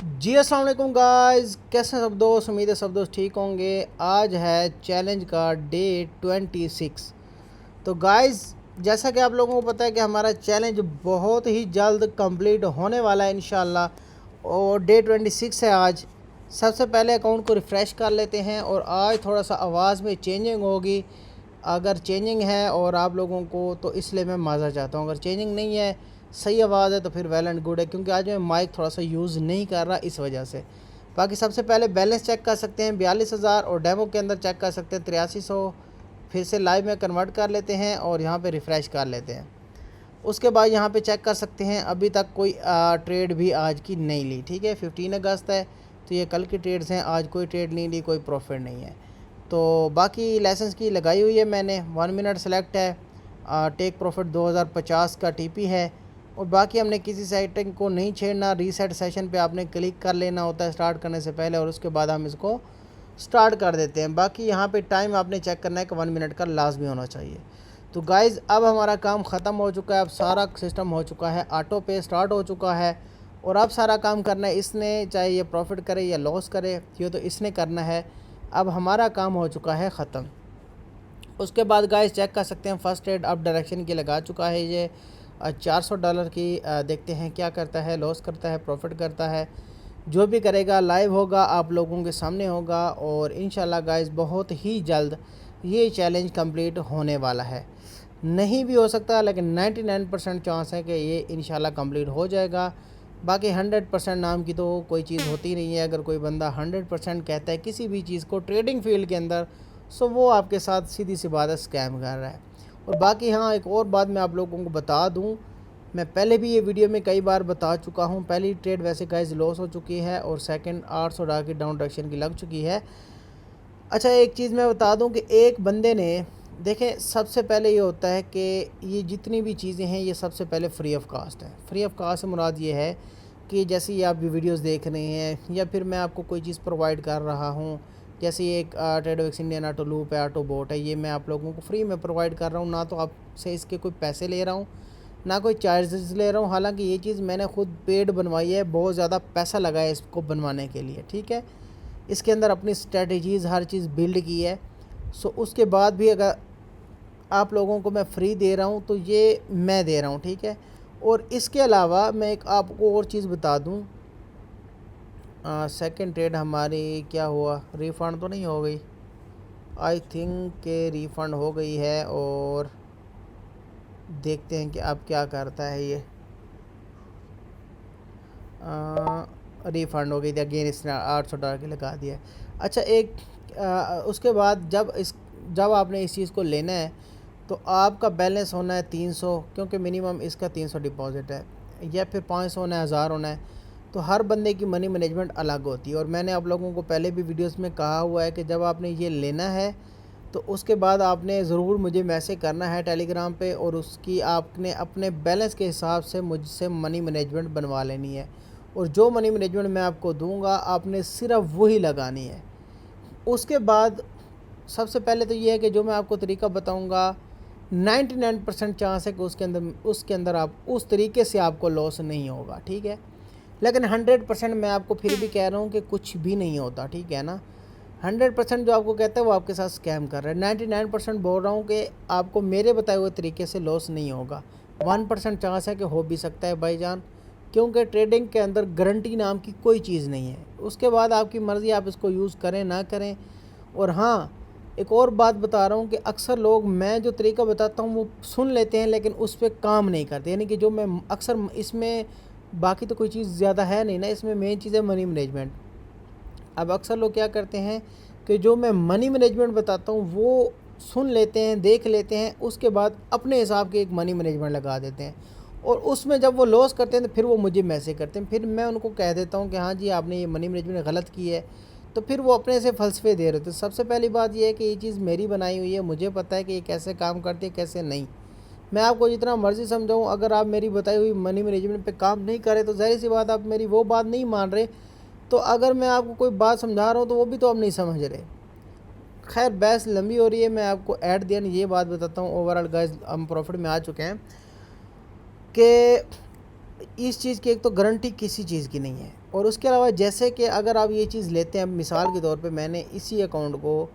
जी अस्सलाम वालेकुम गाइस, कैसे हैं सब दोस्त। उम्मीद है सब दोस्त ठीक होंगे। आज है चैलेंज का डे 26। तो गाइस, जैसा कि आप लोगों को पता है कि हमारा चैलेंज बहुत ही जल्द कंप्लीट होने वाला है इंशाल्लाह। और डे 26 है आज। सबसे पहले अकाउंट को रिफ़्रेश कर लेते हैं और आज थोड़ा सा आवाज़ में चेंजिंग होगी। अगर चेंजिंग है और आप लोगों को तो इसलिए मैं माज़ा चाहता हूँ। अगर चेंजिंग नहीं है, सही आवाज़ है, तो फिर वेल एंड गुड है, क्योंकि आज मैं माइक थोड़ा सा यूज़ नहीं कर रहा इस वजह से। बाकी सबसे पहले बैलेंस चेक कर सकते हैं 42,000, और डेमो के अंदर चेक कर सकते हैं 8300। फिर से लाइव में कन्वर्ट कर लेते हैं और यहाँ पे रिफ़्रेश कर लेते हैं। उसके बाद यहाँ पे चेक कर सकते हैं अभी तक कोई ट्रेड भी आज की नहीं ली। ठीक है, 15 अगस्त है, तो ये कल की ट्रेड्स हैं। आज कोई ट्रेड नहीं ली, कोई प्रॉफिट नहीं है। तो बाकी लाइसेंस की लगाई हुई है मैंने। 1 मिनट सेलेक्ट है। टेक प्रॉफिट 2050 का टीपी है। और बाकी हमने किसी सेटिंग को नहीं छेड़ना। रीसेट सेशन पे आपने क्लिक कर लेना होता है स्टार्ट करने से पहले, और उसके बाद हम इसको स्टार्ट कर देते हैं। बाकी यहाँ पे टाइम आपने चेक करना है कि 1 मिनट का लाजमी होना चाहिए। तो गाइज़, अब हमारा काम ख़त्म हो चुका है। अब सारा सिस्टम हो चुका है, ऑटो पे स्टार्ट हो चुका है। और अब सारा काम करना है इसने, चाहे ये प्रॉफिट करे या लॉस करे, ये तो इसने करना है। अब हमारा काम हो चुका है ख़त्म। उसके बाद गाइस चेक कर सकते हैं फर्स्ट ट्रेड अप डायरेक्शन की लगा चुका है ये $400 की। देखते हैं क्या करता है, लॉस करता है, प्रॉफिट करता है। जो भी करेगा लाइव होगा, आप लोगों के सामने होगा। और इंशाल्लाह गाइस बहुत ही जल्द ये चैलेंज कंप्लीट होने वाला है। नहीं भी हो सकता, लेकिन 99% चांस है कि ये इंशाल्लाह कंप्लीट हो जाएगा। बाकी 100% नाम की तो कोई चीज़ होती नहीं है। अगर कोई बंदा 100% कहता है किसी भी चीज़ को ट्रेडिंग फील्ड के अंदर, सो वो आपके साथ सीधी सी बात है, स्कैम कर रहा है। और बाकी हाँ, एक और बात मैं आप लोगों को बता दूं, मैं पहले भी ये वीडियो में कई बार बता चुका हूं। पहली ट्रेड वैसे गाइस लॉस हो चुकी है, और सेकंड $800 की डाउन डायरेक्शन की लग चुकी है। अच्छा, एक चीज़ मैं बता दूं कि एक बंदे ने, देखें, सबसे पहले ये होता है कि ये जितनी भी चीज़ें हैं ये सबसे पहले फ्री ऑफ कास्ट है। फ्री ऑफ कास्ट से मुराद ये है कि जैसे ये आप वीडियोस देख रहे हैं, या फिर मैं आपको कोई चीज़ प्रोवाइड कर रहा हूँ। जैसे ये एक ट्रेडोवेक्स इंडियन ऑटो लूप है, ऑटो बोट है, ये मैं आप लोगों को फ्री में प्रोवाइड कर रहा हूँ। ना तो आपसे इसके कोई पैसे ले रहा हूँ, ना कोई चार्जेस ले रहा हूँ। हालांकि ये चीज़ मैंने खुद पेड बनवाई है, बहुत ज़्यादा पैसा लगा है इसको बनवाने के लिए। ठीक है, इसके अंदर अपनी स्ट्रेटजीज़ हर चीज़ बिल्ड की है। सो उसके बाद भी अगर आप लोगों को मैं फ्री दे रहा हूँ, तो ये मैं दे रहा हूँ। ठीक है, और इसके अलावा मैं एक आपको और चीज़ बता दूँ। सेकंड ट्रेड हमारी क्या हुआ, रिफ़ंड तो नहीं हो गई? आई थिंक के रिफ़ंड हो गई है। और देखते हैं कि अब क्या करता है ये। रिफ़ंड हो गई थी अगेन, इसने $800 की लगा दिया। अच्छा, एक उसके बाद जब आपने इस चीज़ को लेना है, तो आपका बैलेंस होना है 300, क्योंकि मिनिमम इसका 300 डिपॉज़िट है, या फिर 500 होना है, 1000 होना है। तो हर बंदे की मनी मैनेजमेंट अलग होती है। और मैंने आप लोगों को पहले भी वीडियोस में कहा हुआ है कि जब आपने ये लेना है, तो उसके बाद आपने ज़रूर मुझे मैसेज करना है टेलीग्राम पे, और उसकी आपने अपने बैलेंस के हिसाब से मुझसे मनी मैनेजमेंट बनवा लेनी है। और जो मनी मैनेजमेंट मैं आपको दूंगा, आपने सिर्फ वही लगानी है। उसके बाद सबसे पहले तो ये है कि जो मैं आपको तरीका बताऊंगा, 99% चांस है कि उसके अंदर आप उस तरीके से आपको लॉस नहीं होगा। ठीक है, लेकिन 100% मैं आपको फिर भी कह रहा हूँ कि कुछ भी नहीं होता। ठीक है ना, 100% जो आपको कहता है वो आपके साथ स्कैम कर रहा है। 99% बोल रहा हूँ कि आपको मेरे बताए हुए तरीके से लॉस नहीं होगा। 1% चांस है कि हो भी सकता है भाईजान, क्योंकि ट्रेडिंग के अंदर गारंटी नाम की कोई चीज़ नहीं है। उसके बाद आपकी मर्ज़ी, आप इसको यूज़ करें ना करें। और हाँ, एक और बात बता रहा हूँ कि अक्सर लोग मैं जो तरीका बताता हूँ वो सुन लेते हैं, लेकिन उस पर काम नहीं करते। यानी कि जो मैं अक्सर इसमें, बाकी तो कोई चीज़ ज़्यादा है नहीं ना इसमें, मेन चीज़ है मनी मैनेजमेंट। अब अक्सर लोग क्या करते हैं कि जो मैं मनी मैनेजमेंट बताता हूँ वो सुन लेते हैं, देख लेते हैं, उसके बाद अपने हिसाब के एक मनी मैनेजमेंट लगा देते हैं। और उसमें जब वो लॉस करते हैं तो फिर वो मुझे मैसेज करते हैं। फिर मैं उनको कह देता हूँ कि हाँ जी, आपने ये मनी मैनेजमेंट गलत की है। तो फिर वो अपने से फ़लसफ़े दे रहे थे। सबसे पहली बात ये है कि ये चीज़ मेरी बनाई हुई है, मुझे पता है कि ये कैसे काम करती है, कैसे नहीं। मैं आपको जितना मर्ज़ी समझाऊँ, अगर आप मेरी बताई हुई मनी मैनेजमेंट पे काम नहीं करें, तो ज़ाहिर सी बात, आप मेरी वो बात नहीं मान रहे। तो अगर मैं आपको कोई बात समझा रहा हूँ तो वो भी तो आप नहीं समझ रहे। खैर, बहस लंबी हो रही है। मैं आपको एट द एंड ये बात बताता हूँ, ओवरऑल गाइस हम प्रॉफिट में आ चुके हैं कि इस चीज़ की एक तो गारंटी किसी चीज़ की नहीं है। और उसके अलावा जैसे कि अगर आप ये चीज़ लेते हैं, मिसाल के तौर पे मैंने इसी अकाउंट को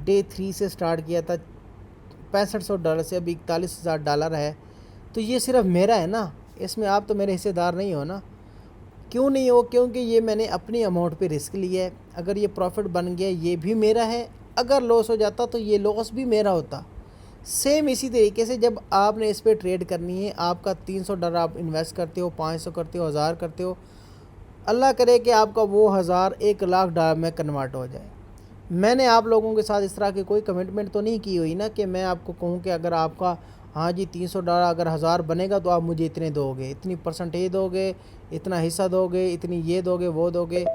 डे 3 से स्टार्ट किया था, $6500 से अभी $41,000 है, तो ये सिर्फ मेरा है ना, इसमें आप तो मेरे हिस्सेदार नहीं हो ना। क्यों नहीं हो? क्योंकि ये मैंने अपनी अमाउंट पे रिस्क लिया है। अगर ये प्रॉफिट बन गया ये भी मेरा है, अगर लॉस हो जाता तो ये लॉस भी मेरा होता। सेम इसी तरीके से जब आपने इस पर ट्रेड करनी है, आपका $300 आप इन्वेस्ट करते हो, 500 करते हो, 1000 करते हो, अल्लाह करे कि आपका वो 1000 $1,00,000 में कन्वर्ट हो जाए। मैंने आप लोगों के साथ इस तरह की कोई कमिटमेंट तो नहीं की हुई ना कि मैं आपको कहूँ कि अगर आपका हाँ जी $300 अगर 1000 बनेगा तो आप मुझे इतने दोगे, इतनी परसेंटेज दोगे, इतना हिस्सा दोगे, इतनी ये दोगे, वो दोगे।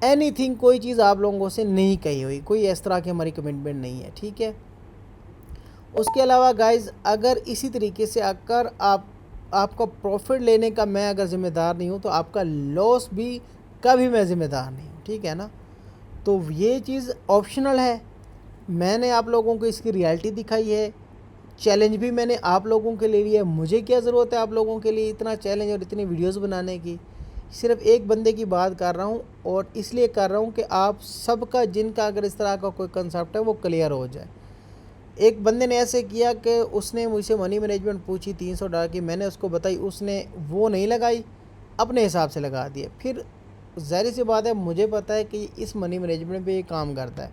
एनीथिंग, कोई चीज़ आप लोगों से नहीं कही हुई, कोई इस तरह की हमारी कमिटमेंट नहीं है, ठीक है। उसके अलावा गाइज़, अगर इसी तरीके से अगर आपका प्रॉफिट लेने का मैं अगर ज़िम्मेदार नहीं हूँ तो आपका लॉस भी का भी मैं ज़िम्मेदार नहीं हूँ, ठीक है ना। तो ये चीज़ ऑप्शनल है, मैंने आप लोगों को इसकी रियलिटी दिखाई है, चैलेंज भी मैंने आप लोगों के लिए लिया है। मुझे क्या ज़रूरत है आप लोगों के लिए इतना चैलेंज और इतनी वीडियोस बनाने की? सिर्फ एक बंदे की बात कर रहा हूँ और इसलिए कर रहा हूँ कि आप सबका, जिनका अगर इस तरह का कोई कंसेप्ट है वो क्लियर हो जाए। एक बंदे ने ऐसे किया कि उसने मुझसे मनी मैनेजमेंट पूछी $300 की, मैंने उसको बताई, उसने वो नहीं लगाई, अपने हिसाब से लगा दिया। फिर ज़ाहिर सी बात है, मुझे पता है कि इस मनी मैनेजमेंट पे ये काम करता है,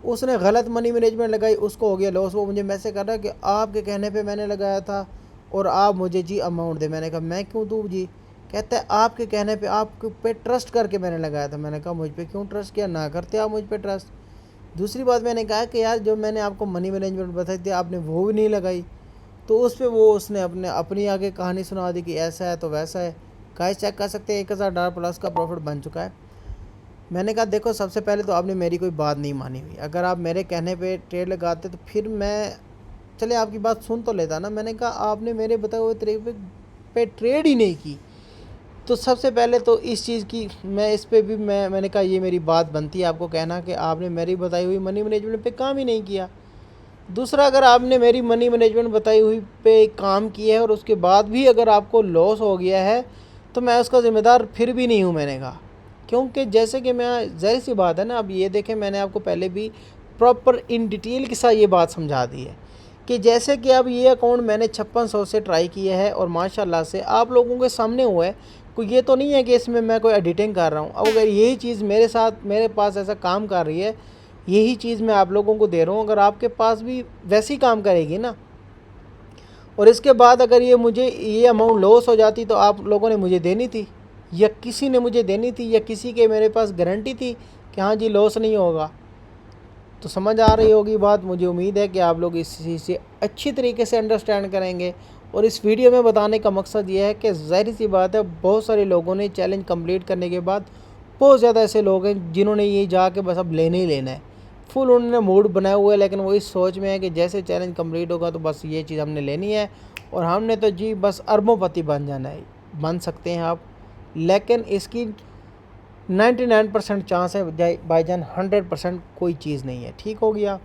उसने गलत मनी मैनेजमेंट लगाई, उसको हो गया लॉस। वो मुझे मैसेज कर रहा है कि आपके कहने पे मैंने लगाया था और आप मुझे जी अमाउंट दे। मैंने कहा मैं क्यों दूँ जी? कहता है आपके कहने पे, आपके पे ट्रस्ट करके मैंने लगाया था। मैंने कहा मुझ पे क्यों ट्रस्ट किया? ना करते आप मुझ पे ट्रस्ट। दूसरी बात मैंने कहा कि यार जो मैंने आपको मनी मैनेजमेंट बताई थी आपने वो भी नहीं लगाई, तो उस पर वो उसने अपनी आगे कहानी सुना दी कि ऐसा है तो वैसा है। गाइस चेक कर सकते हैं, $1000 प्लस का प्रॉफिट बन चुका है। मैंने कहा देखो, सबसे पहले तो आपने मेरी कोई बात नहीं मानी हुई। अगर आप मेरे कहने पे ट्रेड लगाते तो फिर मैं चले आपकी बात सुन तो लेता ना। मैंने कहा आपने मेरे बताए हुए तरीके पे ट्रेड ही नहीं की, तो सबसे पहले तो इस चीज़ की मैं इस पे भी मैंने कहा ये मेरी बात बनती है आपको कहना कि आपने मेरी बताई हुई मनी मैनेजमेंट पे काम ही नहीं किया। दूसरा, अगर आपने मेरी मनी मैनेजमेंट बताई हुई पे काम किया है और उसके बाद भी अगर आपको लॉस हो गया है तो मैं उसका ज़िम्मेदार फिर भी नहीं हूँ। मैंने कहा क्योंकि जैसे कि मैं, ज़ाहिर सी बात है ना, अब ये देखें, मैंने आपको पहले भी प्रॉपर इन डिटेल के साथ ये बात समझा दी है कि जैसे कि अब ये अकाउंट मैंने 5600 से ट्राई किया है और माशाल्लाह से आप लोगों के सामने हुआ है। कोई ये तो नहीं है कि इसमें मैं कोई एडिटिंग कर रहा हूँ। अब अगर यही चीज़ मेरे साथ, मेरे पास ऐसा काम कर रही है, यही चीज़ मैं आप लोगों को दे रहा हूँ, अगर आपके पास भी वैसी काम करेगी ना, और इसके बाद अगर ये मुझे ये अमाउंट लॉस हो जाती तो आप लोगों ने मुझे देनी थी, या किसी ने मुझे देनी थी, या किसी के मेरे पास गारंटी थी कि हाँ जी लॉस नहीं होगा। तो समझ आ रही होगी बात। मुझे उम्मीद है कि आप लोग इस चीज़ से अच्छी तरीके से अंडरस्टैंड करेंगे। और इस वीडियो में बताने का मकसद ये है कि ज़ाहिर सी बात है, बहुत सारे लोगों ने चैलेंज कंप्लीट करने के बाद, बहुत ज़्यादा ऐसे लोग हैं जिन्होंने ये जाके बस अब लेने ही लेना है, फुल उन्होंने मूड बनाया हुआ है, लेकिन वो इस सोच में है कि जैसे चैलेंज कंप्लीट होगा तो बस ये चीज़ हमने लेनी है और हमने तो जी बस अरबोंपति बन जाना है। बन सकते हैं आप, लेकिन इसकी 99% चांस है भाईजान, 100% कोई चीज़ नहीं है। ठीक हो गया?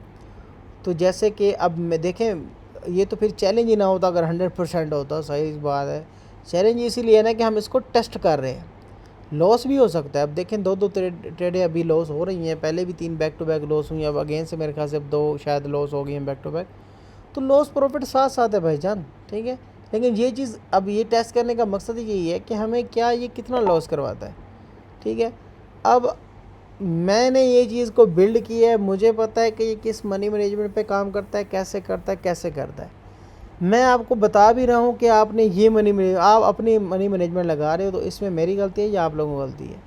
तो जैसे कि अब मैं देखें, ये तो फिर चैलेंज ही ना होता अगर 100% होता। सही बात है, चैलेंज इसीलिए है ना कि हम इसको टेस्ट कर रहे हैं। लॉस भी हो सकता है। अब देखें, दो ट्रेडें अभी लॉस हो रही हैं, पहले भी 3 बैक टू बैक लॉस हुई, अब अगेन से मेरे ख्याल से अब 2 शायद लॉस हो गई हैं बैक टू बैक। तो लॉस प्रॉफिट साथ साथ है भाईजान, ठीक है। लेकिन ये चीज़, अब ये टेस्ट करने का मकसद यही है कि हमें क्या ये कितना लॉस करवाता है, ठीक है। अब मैंने ये चीज़ को बिल्ड की है, मुझे पता है कि ये किस मनी मैनेजमेंट पे काम करता है, कैसे करता है, कैसे करता है। मैं आपको बता भी रहा हूँ कि आपने ये आप अपनी मनी मैनेजमेंट लगा रहे हो, तो इसमें मेरी गलती है या आप लोगों की गलती है?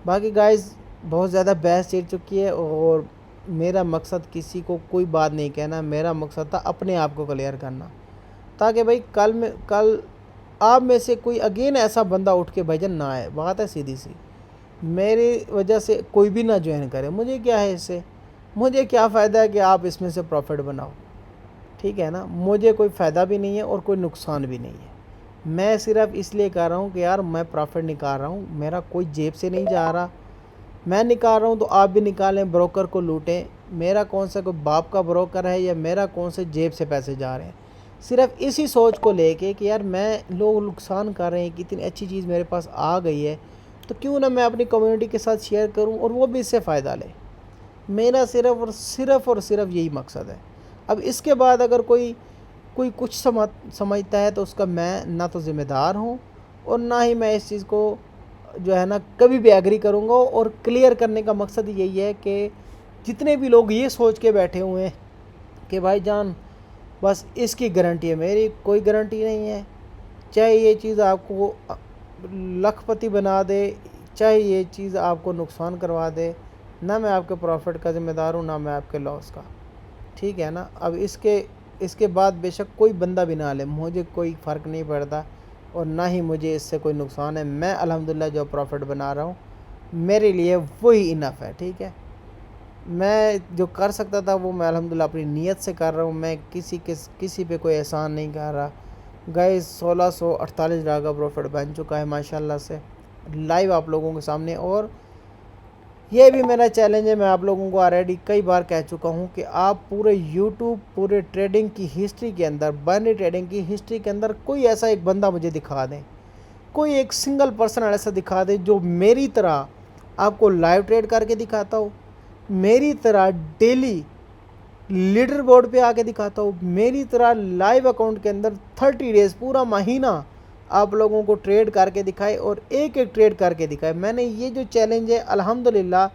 बाकी गाइस, बहुत ज़्यादा बहस छिड़ चुकी है और मेरा मकसद किसी को कोई बात नहीं कहना, मेरा मकसद था अपने आप को क्लियर करना, ताकि भाई कल आप में से कोई अगेन ऐसा बंदा उठ के भाईजान ना आए। बात है सीधी सी, मेरी वजह से कोई भी ना ज्वाइन करे। मुझे क्या है इससे, मुझे क्या फ़ायदा है कि आप इसमें से प्रॉफिट बनाओ, ठीक है ना। मुझे कोई फ़ायदा भी नहीं है और कोई नुकसान भी नहीं है। मैं सिर्फ इसलिए कर रहा हूँ कि यार मैं प्रॉफिट निकाल रहा हूँ, मेरा कोई जेब से नहीं जा रहा। मैं निकाल रहा हूँ तो आप भी निकालें, ब्रोकर को लूटें। मेरा कौन सा कोई बाप का ब्रोकर है या मेरा कौन से जेब से पैसे जा रहे हैं। सिर्फ इसी सोच को लेके कि यार मैं, लोग नुकसान कर रहे हैं, कितनी अच्छी चीज़ मेरे पास आ गई है, तो क्यों ना मैं अपनी कम्युनिटी के साथ शेयर करूं और वो भी इससे फ़ायदा ले। मेरा सिर्फ़ यही मकसद है। अब इसके बाद अगर कोई कोई कुछ समझता है तो उसका मैं ना तो ज़िम्मेदार हूँ और ना ही मैं इस चीज़ को जो है ना कभी भी एग्री करूँगा। और क्लियर करने का मकसद यही है कि जितने भी लोग ये सोच के बैठे हुए हैं कि भाईजान बस इसकी गारंटी है, मेरी कोई गारंटी नहीं है। चाहे ये चीज़ आपको लखपति बना दे, चाहे ये चीज़ आपको नुकसान करवा दे, ना मैं आपके प्रॉफिट का ज़िम्मेदार हूँ ना मैं आपके लॉस का। ठीक है ना। अब इसके बाद बेशक कोई बंदा भी ना ले, मुझे कोई फ़र्क नहीं पड़ता और ना ही मुझे इससे कोई नुकसान है। मैं अल्हम्दुलिल्लाह जो प्रॉफिट बना रहा हूँ मेरे लिए वही इनफ है। ठीक है। मैं जो कर सकता था वो मैं अल्हम्दुलिल्लाह अपनी नीयत से कर रहा हूँ। मैं किसी पे कोई एहसान नहीं कर रहा। गाइस 1648 का प्रॉफिट बन चुका है माशाल्लाह से, लाइव आप लोगों के सामने। और ये भी मेरा चैलेंज है, मैं आप लोगों को ऑलरेडी कई बार कह चुका हूँ कि आप पूरे यूट्यूब पूरे ट्रेडिंग की हिस्ट्री के अंदर, बाइनरी ट्रेडिंग की हिस्ट्री के अंदर कोई ऐसा एक बंदा मुझे दिखा दें, कोई एक सिंगल पर्सन ऐसा दिखा दे जो मेरी तरह आपको लाइव ट्रेड करके दिखाता हो, मेरी तरह डेली लीडर बोर्ड पे आके दिखाता हूँ, मेरी तरह लाइव अकाउंट के अंदर 30 डेज़ पूरा महीना आप लोगों को ट्रेड करके दिखाए और एक एक ट्रेड करके दिखाए। मैंने ये जो चैलेंज है अल्हम्दुलिल्लाह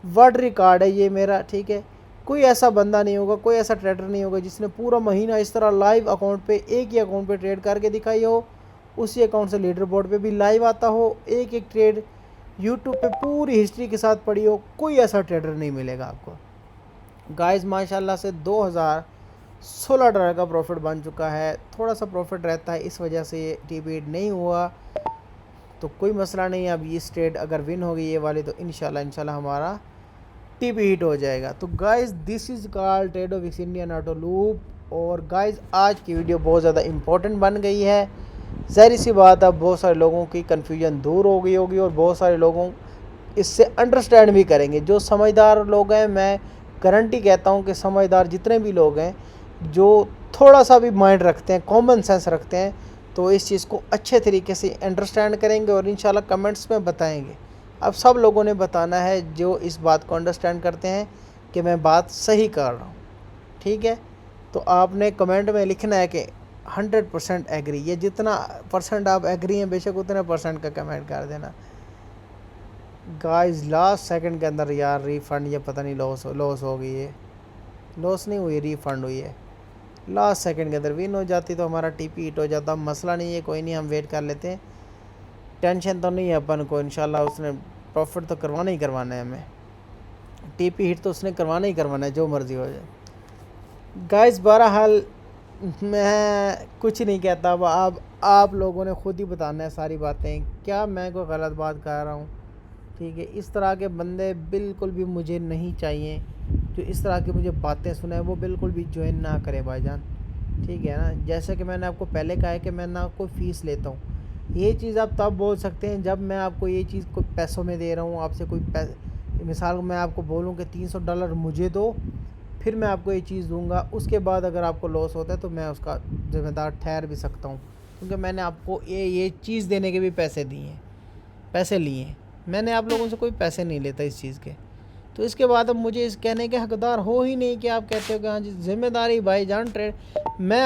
वर्ल्ड रिकॉर्ड है ये मेरा। ठीक है। कोई ऐसा बंदा नहीं होगा, कोई ऐसा ट्रेडर नहीं होगा जिसने पूरा महीना इस तरह लाइव अकाउंट पे एक ही अकाउंट पे ट्रेड करके दिखाई हो, उसी अकाउंट से लीडर बोर्ड पे भी लाइव आता हो, एक एक ट्रेड यूट्यूब पे पूरी हिस्ट्री के साथ पड़ी हो। कोई ऐसा ट्रेडर नहीं मिलेगा आपको। गाइस माशाल्लाह से $2016 का प्रॉफिट बन चुका है। थोड़ा सा प्रॉफिट रहता है, इस वजह से ये टीपी हिट नहीं हुआ तो कोई मसला नहीं है। अब ये ट्रेड अगर विन होगी ये वाली तो इंशाल्लाह हमारा टीपी हिट हो जाएगा। तो guys this is called Tradovix Indian auto loop. और गाइस आज की वीडियो बहुत ज़्यादा इम्पोर्टेंट बन गई है। ज़ाहिर सी बात है बहुत सारे लोगों की कन्फ्यूजन दूर हो गई होगी और बहुत सारे लोगों इससे अंडरस्टैंड भी करेंगे। जो समझदार लोग हैं, मैं गारंटी कहता हूँ कि समझदार जितने भी लोग हैं जो थोड़ा सा भी माइंड रखते हैं, कॉमन सेंस रखते हैं, तो इस चीज़ को अच्छे तरीके से अंडरस्टैंड करेंगे और इंशाल्लाह कमेंट्स में बताएंगे। अब सब लोगों ने बताना है जो इस बात को अंडरस्टैंड करते हैं कि मैं बात सही कर रहा हूँ। ठीक है। तो आपने कमेंट में लिखना है कि 100% एग्री, ये जितना परसेंट आप एग्री हैं बेशक उतने परसेंट का कमेंट कर देना। गाइस लास्ट सेकंड के अंदर यार रिफ़ंड, ये पता नहीं लॉस हो गई है, लॉस नहीं हुई, रिफ़ंड हुई है। लास्ट सेकंड के अंदर विन हो जाती तो हमारा टीपी हिट हो जाता। मसला नहीं है, कोई नहीं, हम वेट कर लेते हैं, टेंशन तो नहीं है अपन को। इंशाल्लाह उसने प्रॉफिट तो करवाना ही करवाना है, हमें टीपी हिट तो उसने करवाना ही करवाना है, जो मर्ज़ी हो जाए। गाइस बहरहाल मैं कुछ नहीं कहता, अब आप लोगों ने खुद ही बताना है सारी बातें, क्या मैं कोई गलत बात कर रहा हूँ। ठीक है। इस तरह के बंदे बिल्कुल भी मुझे नहीं चाहिए, जो इस तरह की मुझे बातें सुनाए वो बिल्कुल भी ज्वाइन ना करे भाईजान। ठीक है ना। जैसे कि मैंने आपको पहले कहा है कि मैं ना कोई फ़ीस लेता हूँ। ये चीज़ आप तब बोल सकते हैं जब मैं आपको ये चीज़ को पैसों में दे रहा हूँ, आपसे कोई मिसाल मैं आपको बोलूँ कि $300 मुझे दो, फिर मैं आपको ये चीज़ दूँगा। उसके बाद अगर आपको लॉस होता है तो मैं उसका ज़िम्मेदार ठहर भी सकता हूँ, क्योंकि मैंने आपको ये चीज़ देने के भी पैसे दिए हैं, पैसे लिए हैं। मैंने आप लोगों से कोई पैसे नहीं लेता इस चीज़ के। तो इसके बाद अब मुझे इस कहने के हकदार हो ही नहीं कि आप कहते हो कि हाँ जी ज़िम्मेदारी भाईजान ट्रेड। मैं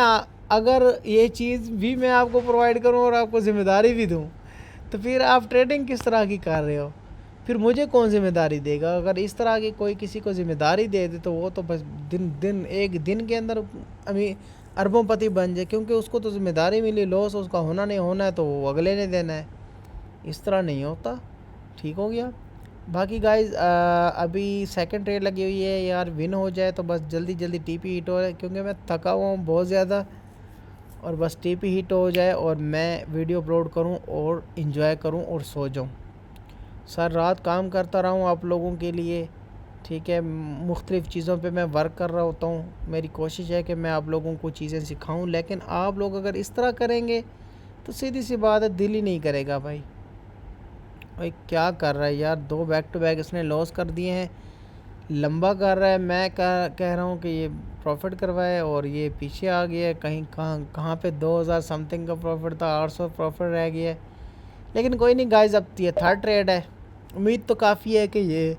अगर ये चीज़ भी मैं आपको प्रोवाइड करूँ और आपको ज़िम्मेदारी भी दूँ तो फिर आप ट्रेडिंग किस तरह की कर रहे हो, फिर मुझे कौन ज़िम्मेदारी देगा। अगर इस तरह की कोई किसी को ज़िम्मेदारी दे दे तो वो तो बस एक दिन के अंदर अभी अरबोंपति बन जाए, क्योंकि उसको तो ज़िम्मेदारी मिली, लॉस उसका होना नहीं होना है तो वो अगले ने देना है। इस तरह नहीं होता। ठीक हो गया। बाकी गाइज अभी सेकंड ट्रेड लगी हुई है यार, विन हो जाए तो बस जल्दी जल्दी टीपी हिट हो जाए, क्योंकि मैं थका हुआ हूँ बहुत ज़्यादा, और बस टीपी हिट हो जाए और मैं वीडियो अपलोड करूँ और इन्जॉय करूँ और सो जाऊँ। सर रात काम करता रहा हूँ आप लोगों के लिए। ठीक है। मुख्तलिफ़ चीज़ों पे मैं वर्क कर रहा होता हूँ। मेरी कोशिश है कि मैं आप लोगों को चीज़ें सिखाऊँ, लेकिन आप लोग अगर इस तरह करेंगे तो सीधी सी बात है दिल ही नहीं करेगा भाई क्या कर रहा है यार, 2 बैक टू बैक इसने लॉस कर दिए हैं, लंबा कर रहा है। मैं कह रहा हूँ कि ये प्रॉफिट करवाए और ये पीछे आ गया है। कहीं कहाँ पे 2000 समथिंग का प्रॉफिट था, 800 प्रॉफिट रह गया है। लेकिन कोई नहीं गाइस, अब ये थर्ड ट्रेड है। उम्मीद तो काफ़ी है कि ये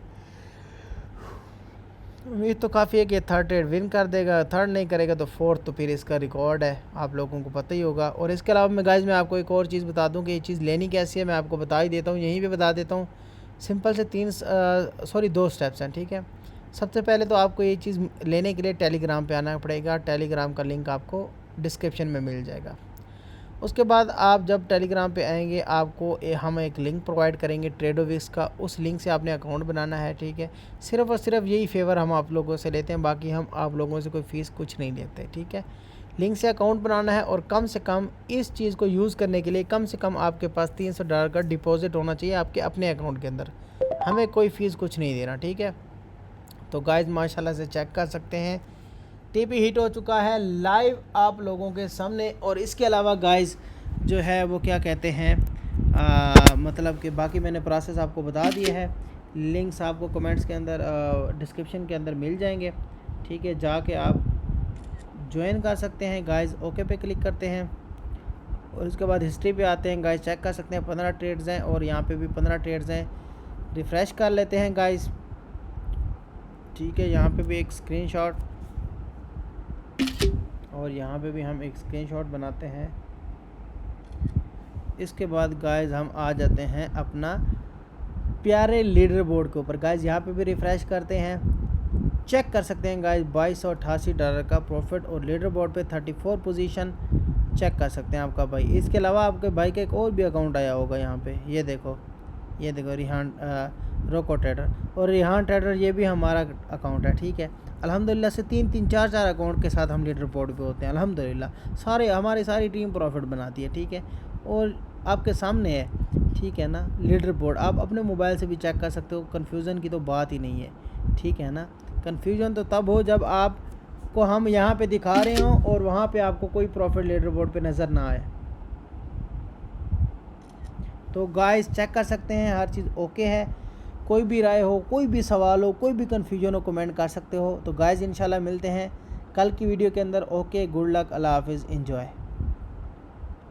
थर्ड ट्रेड विन कर देगा। थर्ड नहीं करेगा तो फोर्थ, तो फिर इसका रिकॉर्ड है, आप लोगों को पता ही होगा। और इसके अलावा मैं गाइस, मैं आपको एक और चीज़ बता दूं कि ये चीज़ लेनी कैसी है, मैं आपको बता ही देता हूँ, यहीं पे बता देता हूँ। सिंपल से दो स्टेप्स हैं, ठीक है। सबसे पहले तो आपको ये चीज़ लेने के लिए टेलीग्राम पे आना पड़ेगा। टेलीग्राम का लिंक आपको डिस्क्रिप्शन में मिल जाएगा। उसके बाद आप जब टेलीग्राम पे आएंगे, आपको हम एक लिंक प्रोवाइड करेंगे ट्रेडोविक्स का। उस लिंक से आपने अकाउंट बनाना है, ठीक है। सिर्फ़ और सिर्फ यही फेवर हम आप लोगों से लेते हैं, बाकी हम आप लोगों से कोई फ़ीस कुछ नहीं लेते, ठीक है। लिंक से अकाउंट बनाना है और कम से कम इस चीज़ को यूज़ करने के लिए कम से कम आपके पास $300 का डिपॉज़िट होना चाहिए आपके अपने अकाउंट के अंदर। हमें कोई फ़ीस कुछ नहीं देना, ठीक है। तो गाइज़ माशाल्लाह से चेक कर सकते हैं, टीपी हिट हो चुका है लाइव आप लोगों के सामने। और इसके अलावा गाइस जो है वो क्या कहते हैं, मतलब कि बाकी मैंने प्रोसेस आपको बता दिया है। लिंक्स आपको कमेंट्स के अंदर डिस्क्रिप्शन के अंदर मिल जाएंगे, ठीक है। जाके आप ज्वाइन कर सकते हैं गाइस। ओके पे क्लिक करते हैं और उसके बाद हिस्ट्री पे आते हैं गाइस। चेक कर सकते हैं 15 ट्रेड्स हैं और यहाँ पे भी 15 ट्रेड्स हैं। रिफ़्रेश कर लेते हैं गाइस, ठीक है। यहाँ पे भी एक स्क्रीनशॉट और यहाँ पे भी हम एक स्क्रीनशॉट बनाते हैं। इसके बाद गाइस हम आ जाते हैं अपना प्यारे लीडर बोर्ड के ऊपर। गाइस यहाँ पे भी रिफ़्रेश करते हैं, चेक कर सकते हैं गाइस $2288 का प्रॉफिट और लीडर बोर्ड पे 34 पोजीशन चेक कर सकते हैं आपका भाई। इसके अलावा आपके भाई का एक और भी अकाउंट आया होगा यहाँ पे, ये देखो रिहान रोको ट्रेडर। और रिहान ट्रेडर ये भी हमारा अकाउंट है, ठीक है। अल्हम्दुलिल्लाह से 3-3 4-4 अकाउंट के साथ हम लीडर बोर्ड पे होते हैं अल्हम्दुलिल्लाह। हमारी सारी टीम प्रॉफिट बनाती है, ठीक है। और आपके सामने है, ठीक है ना, लीडर बोर्ड आप अपने मोबाइल से भी चेक कर सकते हो। कन्फ्यूज़न की तो बात ही नहीं है, ठीक है ना। कन्फ्यूज़न तो तब हो जब आपको हम यहाँ पे दिखा रहे हों और वहाँ पे आपको कोई प्रॉफिट लीडर बोर्ड पे नज़र ना आए। तो गाइस चेक कर सकते हैं, हर चीज़ ओके है। कोई भी राय हो, कोई भी सवाल हो, कोई भी कन्फ्यूजन हो, कमेंट कर सकते हो। तो गाइस इंशाल्लाह मिलते हैं कल की वीडियो के अंदर। ओके, गुड लक, अल्लाह हाफिज़, एंजॉय।